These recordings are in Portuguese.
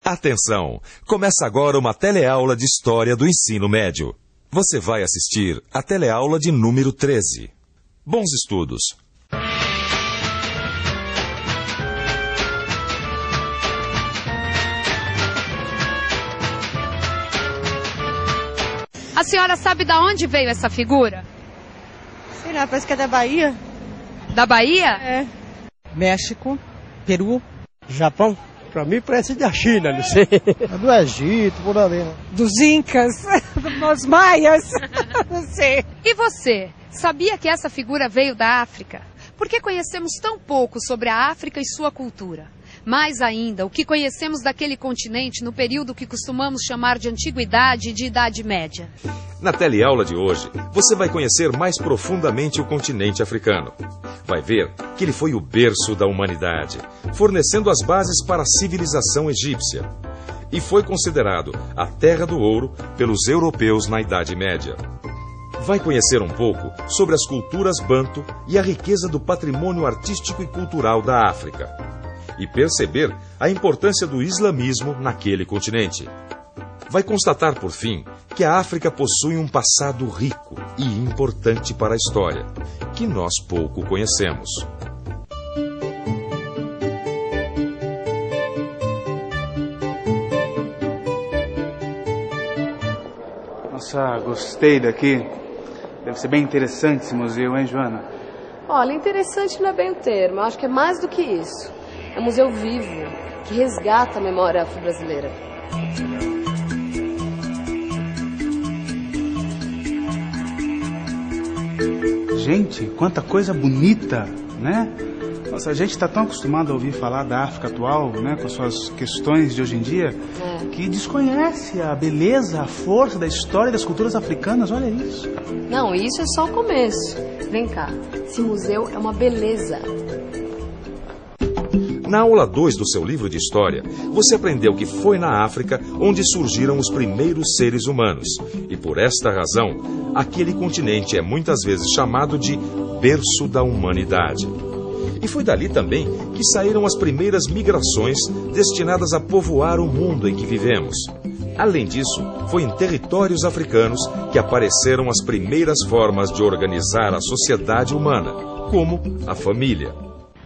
Atenção! Começa agora uma teleaula de História do Ensino Médio. Você vai assistir a teleaula de número 13. Bons estudos! A senhora sabe de onde veio essa figura? Sei lá, parece que é da Bahia. Da Bahia? É. México, Peru, Japão? Pra mim parece da China, não sei. É do Egito, por ali, né? dos Incas, dos Maias, não sei. E você, sabia que essa figura veio da África? Por que conhecemos tão pouco sobre a África e sua cultura? Mais ainda, o que conhecemos daquele continente no período que costumamos chamar de Antiguidade e de Idade Média? Na teleaula de hoje, você vai conhecer mais profundamente o continente africano. Vai ver que ele foi o berço da humanidade, fornecendo as bases para a civilização egípcia. E foi considerado a Terra do Ouro pelos europeus na Idade Média. Vai conhecer um pouco sobre as culturas banto e a riqueza do patrimônio artístico e cultural da África. E perceber a importância do islamismo naquele continente. Vai constatar, por fim, que a África possui um passado rico e importante para a história, que nós pouco conhecemos. Nossa, gostei daqui. Deve ser bem interessante esse museu, hein, Joana? Olha, interessante não é bem o termo, eu acho que é mais do que isso. É um museu vivo, que resgata a memória afro-brasileira. Gente, quanta coisa bonita, né? Nossa, a gente está tão acostumado a ouvir falar da África atual, né, com suas questões de hoje em dia, que desconhece a beleza, a força da história e das culturas africanas. Olha isso. Não, isso é só o começo. Vem cá, esse museu é uma beleza. Na aula 2 do seu livro de história, você aprendeu que foi na África onde surgiram os primeiros seres humanos. E por esta razão, aquele continente é muitas vezes chamado de berço da humanidade. E foi dali também que saíram as primeiras migrações destinadas a povoar o mundo em que vivemos. Além disso, foi em territórios africanos que apareceram as primeiras formas de organizar a sociedade humana, como a família.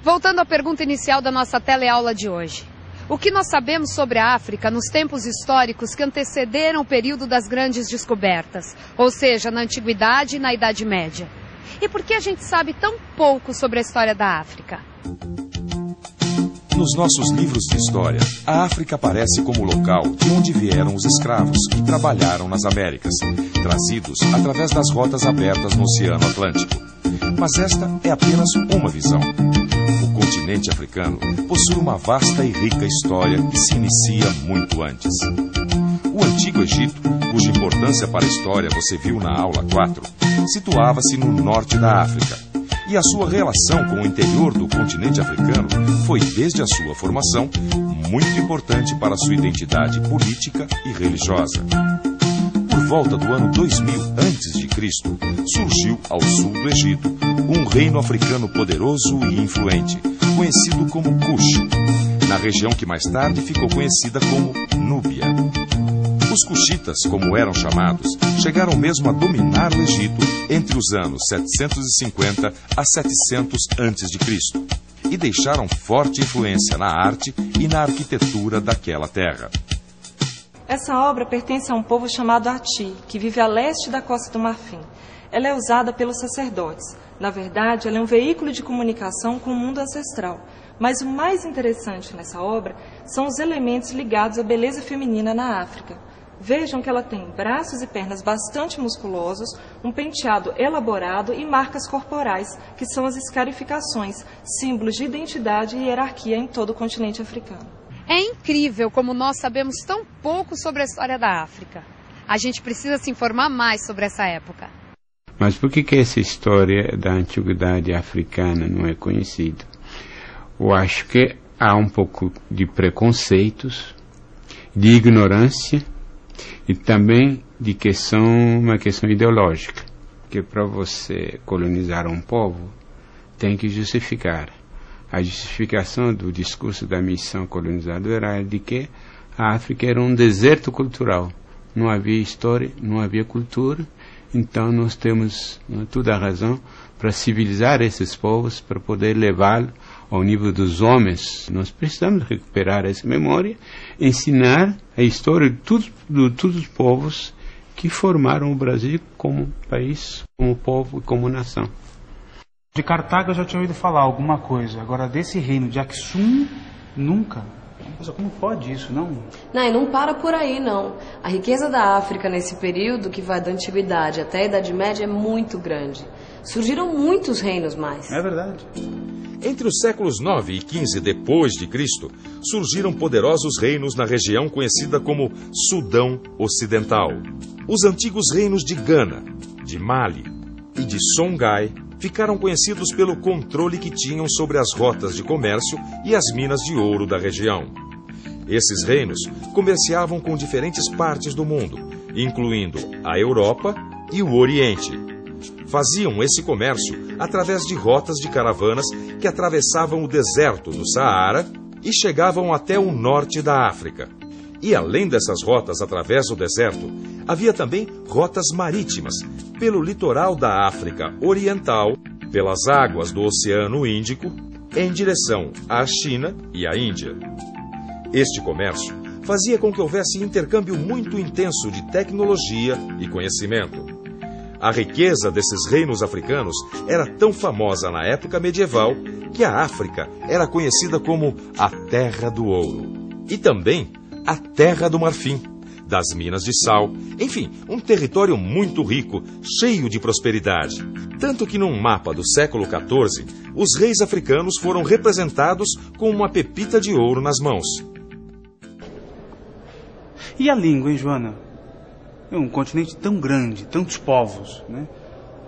Voltando à pergunta inicial da nossa teleaula de hoje. O que nós sabemos sobre a África nos tempos históricos que antecederam o período das grandes descobertas, ou seja, na Antiguidade e na Idade Média? E por que a gente sabe tão pouco sobre a história da África? Nos nossos livros de história, a África aparece como o local de onde vieram os escravos que trabalharam nas Américas, trazidos através das rotas abertas no Oceano Atlântico. Mas esta é apenas uma visão. O continente africano possui uma vasta e rica história que se inicia muito antes. O Antigo Egito, cuja importância para a história você viu na aula 4, situava-se no norte da África. E a sua relação com o interior do continente africano foi, desde a sua formação, muito importante para a sua identidade política e religiosa. Por volta do ano 2000 a.C., surgiu ao sul do Egito um reino africano poderoso e influente, conhecido como Kush, na região que mais tarde ficou conhecida como Núbia. Os Cushitas, como eram chamados, chegaram mesmo a dominar o Egito entre os anos 750 a 700 a.C. e deixaram forte influência na arte e na arquitetura daquela terra. Essa obra pertence a um povo chamado Ati, que vive a leste da Costa do Marfim. Ela é usada pelos sacerdotes. Na verdade, ela é um veículo de comunicação com o mundo ancestral. Mas o mais interessante nessa obra são os elementos ligados à beleza feminina na África. Vejam que ela tem braços e pernas bastante musculosos, um penteado elaborado e marcas corporais, que são as escarificações, símbolos de identidade e hierarquia em todo o continente africano. É incrível como nós sabemos tão pouco sobre a história da África. A gente precisa se informar mais sobre essa época. Mas por que essa história da antiguidade africana não é conhecida? Eu acho que há um pouco de preconceitos, de ignorância e também de uma questão ideológica. Que para você colonizar um povo, tem que justificar. A justificação do discurso da missão colonizadora era de que A África era um deserto cultural. Não havia história, não havia cultura. Então nós temos toda a razão para civilizar esses povos, para poder levá-los ao nível dos homens. Nós precisamos recuperar essa memória, ensinar a história de todos os povos que formaram o Brasil como país, como povo e como nação. De Cartago eu já tinha ouvido falar alguma coisa, agora desse reino de Aksum, nunca. Mas como pode isso, não? Não, e não para por aí, não. A riqueza da África nesse período, que vai da Antiguidade até a Idade Média, é muito grande. Surgiram muitos reinos mais. É verdade. Entre os séculos 9 e 15 depois de Cristo, surgiram poderosos reinos na região conhecida como Sudão Ocidental. Os antigos reinos de Gana, de Mali e de Songhai ficaram conhecidos pelo controle que tinham sobre as rotas de comércio e as minas de ouro da região. Esses reinos comerciavam com diferentes partes do mundo, incluindo a Europa e o Oriente. Faziam esse comércio através de rotas de caravanas que atravessavam o deserto do Saara e chegavam até o norte da África. E além dessas rotas através do deserto, havia também rotas marítimas, pelo litoral da África Oriental, pelas águas do Oceano Índico, em direção à China e à Índia. Este comércio fazia com que houvesse intercâmbio muito intenso de tecnologia e conhecimento. A riqueza desses reinos africanos era tão famosa na época medieval que a África era conhecida como a Terra do Ouro e também a Terra do Marfim, das minas de sal, enfim, um território muito rico, cheio de prosperidade. Tanto que num mapa do século XIV, os reis africanos foram representados com uma pepita de ouro nas mãos. E a língua, hein, Joana? É um continente tão grande, tantos povos, né?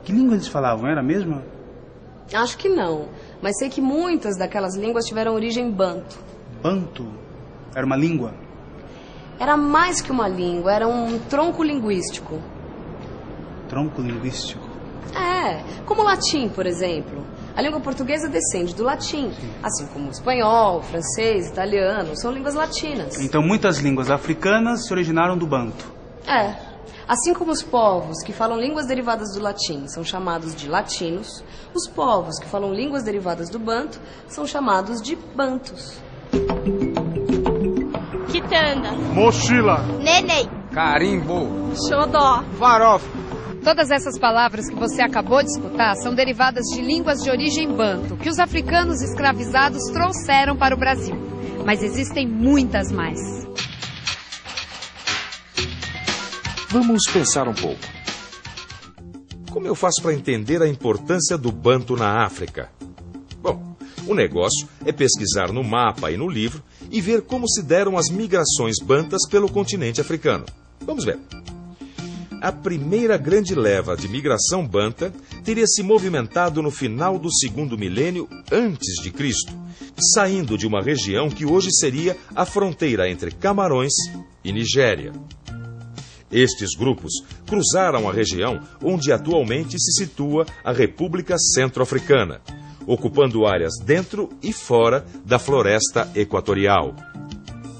Que língua eles falavam? Era a mesma? Acho que não, mas sei que muitas daquelas línguas tiveram origem banto. Banto? Era uma língua? Era mais que uma língua, era um tronco linguístico. Tronco linguístico? É, como o latim, por exemplo. A língua portuguesa descende do latim, assim como o espanhol, o francês, italiano, são línguas latinas. Então muitas línguas africanas se originaram do banto. É. Assim como os povos que falam línguas derivadas do latim são chamados de latinos, os povos que falam línguas derivadas do banto são chamados de bantus. Quitanda. Mochila. Neném. Carimbo. Xodó. Farofa. Todas essas palavras que você acabou de escutar são derivadas de línguas de origem banto, que os africanos escravizados trouxeram para o Brasil. Mas existem muitas mais. Vamos pensar um pouco. Como eu faço para entender a importância do banto na África? Bom, o negócio é pesquisar no mapa e no livro e ver como se deram as migrações bantas pelo continente africano. Vamos ver. A primeira grande leva de migração banta teria se movimentado no final do 2º milênio antes de Cristo, saindo de uma região que hoje seria a fronteira entre Camarões e Nigéria. Estes grupos cruzaram a região onde atualmente se situa a República Centro-Africana, ocupando áreas dentro e fora da floresta equatorial.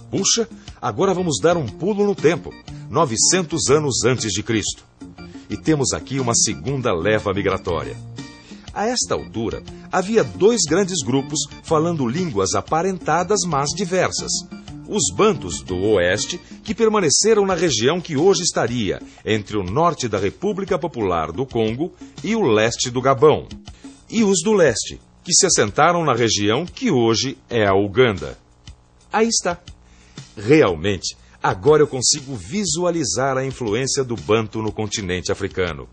Puxa, agora vamos dar um pulo no tempo, 900 anos antes de Cristo. E temos aqui uma segunda leva migratória. A esta altura, havia 2 grandes grupos falando línguas aparentadas, mas diversas. Os bantus do oeste, que permaneceram na região que hoje estaria entre o norte da República Popular do Congo e o leste do Gabão. E os do leste, que se assentaram na região que hoje é a Uganda. Aí está. Realmente, agora eu consigo visualizar a influência do banto no continente africano.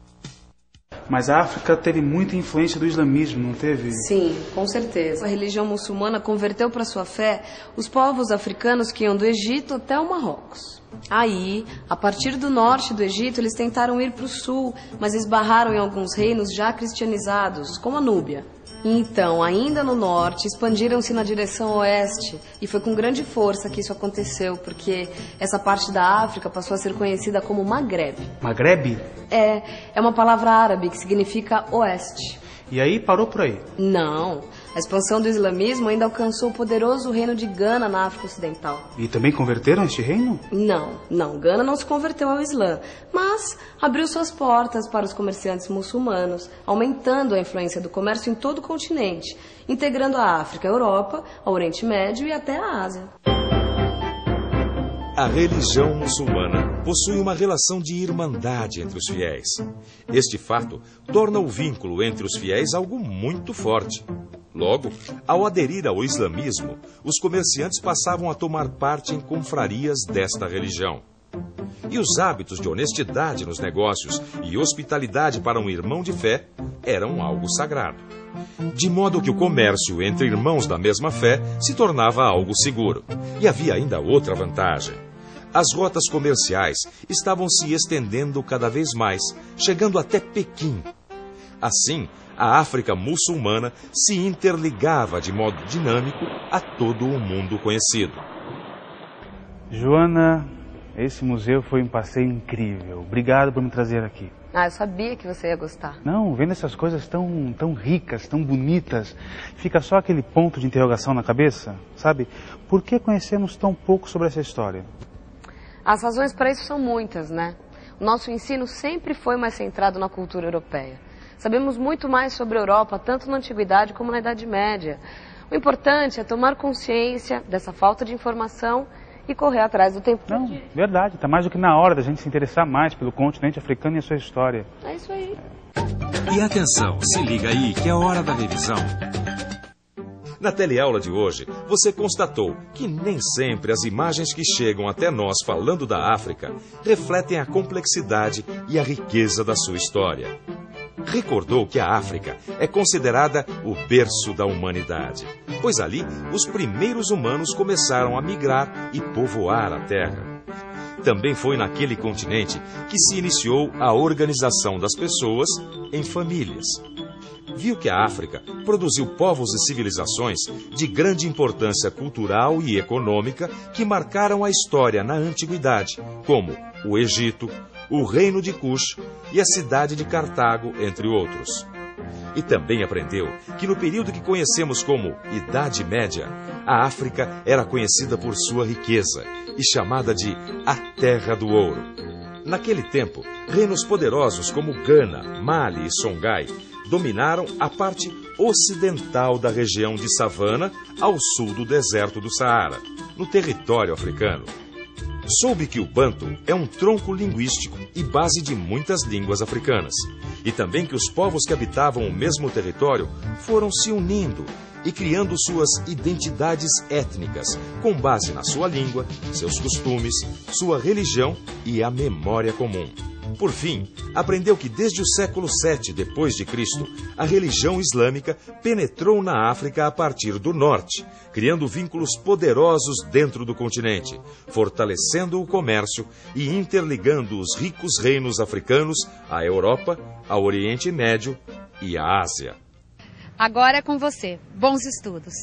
Mas a África teve muita influência do islamismo, não teve? Sim, com certeza. A religião muçulmana converteu para sua fé os povos africanos que iam do Egito até o Marrocos. Aí, a partir do norte do Egito, eles tentaram ir para o sul, mas esbarraram em alguns reinos já cristianizados, como a Núbia. Então, ainda no norte, expandiram-se na direção oeste. E foi com grande força que isso aconteceu, porque essa parte da África passou a ser conhecida como Maghreb. Maghreb? É uma palavra árabe que significa oeste. E aí parou por aí? Não. A expansão do islamismo ainda alcançou o poderoso reino de Gana na África Ocidental. E também converteram este reino? Não. Gana não se converteu ao Islã, mas abriu suas portas para os comerciantes muçulmanos, aumentando a influência do comércio em todo o continente, integrando a África, a Europa, o Oriente Médio e até a Ásia. A religião muçulmana possui uma relação de irmandade entre os fiéis. Este fato torna o vínculo entre os fiéis algo muito forte. Logo, ao aderir ao islamismo, os comerciantes passavam a tomar parte em confrarias desta religião. E os hábitos de honestidade nos negócios e hospitalidade para um irmão de fé eram algo sagrado. De modo que o comércio entre irmãos da mesma fé se tornava algo seguro. E havia ainda outra vantagem. As rotas comerciais estavam se estendendo cada vez mais, chegando até Pequim. Assim, a África muçulmana se interligava de modo dinâmico a todo o mundo conhecido. Joana, esse museu foi um passeio incrível. Obrigado por me trazer aqui. Eu sabia que você ia gostar. Não, vendo essas coisas tão ricas, tão bonitas, fica só aquele ponto de interrogação na cabeça, sabe? Por que conhecemos tão pouco sobre essa história? As razões para isso são muitas, né? O nosso ensino sempre foi mais centrado na cultura europeia. Sabemos muito mais sobre a Europa, tanto na Antiguidade como na Idade Média. O importante é tomar consciência dessa falta de informação e correr atrás do tempo. Não, verdade. Está mais do que na hora da gente se interessar mais pelo continente africano e a sua história. É isso aí. E atenção, se liga aí que é hora da revisão. Na teleaula de hoje, você constatou que nem sempre as imagens que chegam até nós falando da África refletem a complexidade e a riqueza da sua história. Recordou que a África é considerada o berço da humanidade, pois ali os primeiros humanos começaram a migrar e povoar a terra. Também foi naquele continente que se iniciou a organização das pessoas em famílias. Viu que a África produziu povos e civilizações de grande importância cultural e econômica que marcaram a história na antiguidade, como o Egito, o Reino de Cush e a cidade de Cartago, entre outros. E também aprendeu que no período que conhecemos como Idade Média, a África era conhecida por sua riqueza e chamada de a Terra do Ouro. Naquele tempo, reinos poderosos como Gana, Mali e Songhai dominaram a parte ocidental da região de savana ao sul do deserto do Saara, no território africano. Soube que o Banto é um tronco linguístico e base de muitas línguas africanas, e também que os povos que habitavam o mesmo território foram se unindo e criando suas identidades étnicas, com base na sua língua, seus costumes, sua religião e a memória comum. Por fim, aprendeu que desde o século VII d.C., a religião islâmica penetrou na África a partir do norte, criando vínculos poderosos dentro do continente, fortalecendo o comércio e interligando os ricos reinos africanos à Europa, ao Oriente Médio e à Ásia. Agora é com você. Bons estudos.